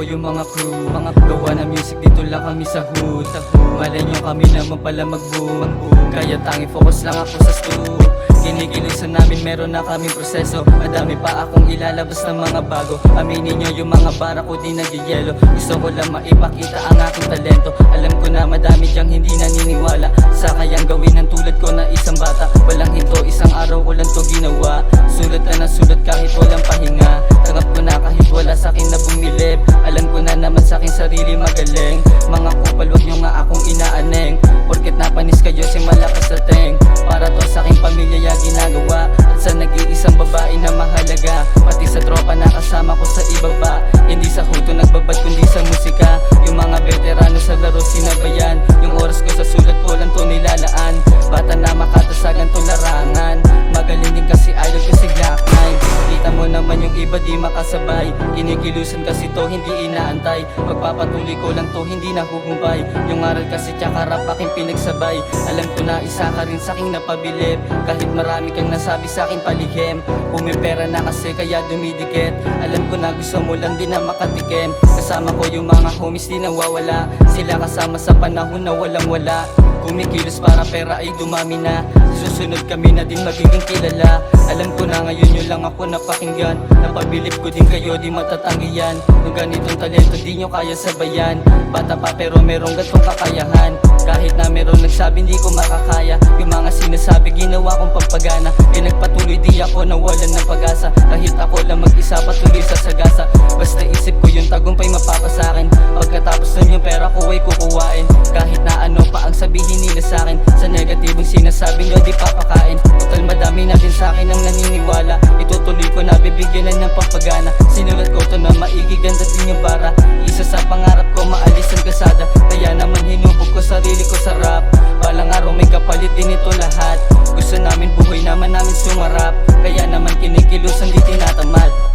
ko yung mga crew, mga gawa na music, dito lang kami sa hood. Malay nyo kami naman pala mag-boom, kaya tangi focus lang ako sa stu. Kinikilusan namin, meron na kaming proseso. Madami pa akong ilalabas ng mga bago. Aminin nyo yung mga bara ko di nagyayelo. Gusto ko lang maipakita ang aking talento. Alam ko na madami diyang hindi naniniwala sa kayang gawin ng tulad ko na isang bata. Walang hinto, isang araw ko lang to ginawa. Sulat na sulat kahit walang pahinga. Tanggap ko na kahit wala sa'kin na bumilib. Alam ko na naman sa'kin sarili magaling. Mga kupal, wag nyo nga akong inaaneng. Porket napanis kayo si malakas sa teng. Para to sa'king pamilya ginagawa. At sa nag-iisang babae na mahalaga. Pati sa tropa na kasama ko sa ibaba. Hindi sa huto nagbabad kundi sa musika. Yung mga veterano sa laro sinabayan. Yung oras ko sa sulat ko lang to nilalaan. Bata na makatasagan to larangan. Magaling din kasi idol ko si Glock 9. Kita mo naman yung iba di makasabay. Kinikilusan kasi to hindi inaantay. Pagpapatuloy ko lang to hindi nahuhumpay. Yung aral kasi tsaka rap aking pinagsabay. Alam ko na isa ka rin sa'king napabilib. Kahit marami kang nasabi sa'kin palihim. Pumipera na kasi kaya dumidikit. Alam ko na gusto mo lang din na makatikim. Kasama ko yung mga homies di nawawala. Sila kasama sa panahon na walang wala. Kumikilos para pera ay dumami na. Susunod kami na din magiging kilala. Alam ko na ngayon nyo lang ako napakinggan. Napabilib ko din kayo di matatanggihan. Kung ganitong talento di nyo kaya sabayan. Bata pa pero merong gatong kakayahan. Kahit na meron nagsabi hindi ko makakaya. Yung mga sinasabi ginawa kong pampagana. Eh nagpatuloy di ako nawalan ng pag-asa. Kahit ako lang mag-isa patuloy sa sagasa. Basta isip ko yung tagumpay mapapasakin. Pagkatapos nun yung pera ko ay kukuhain. Kahit na ano pa ang sabihin nila sa'kin. Sa negatibong sinasabi nyo di papakain. Total madami na din sa'kin ang naniniwala. Itutuloy ko na bibigyan na ng pampagana. Sinulat ko to na maigi ganda din yung bara. Isa sa pangarap ko maalis ang kasada. Kaya naman hinubog ko sarili ko sa rap. Balang araw may kapalit din ito lahat. Gusto namin buhay naman namin sumarap. Kaya naman kinikilusan di tinatamad.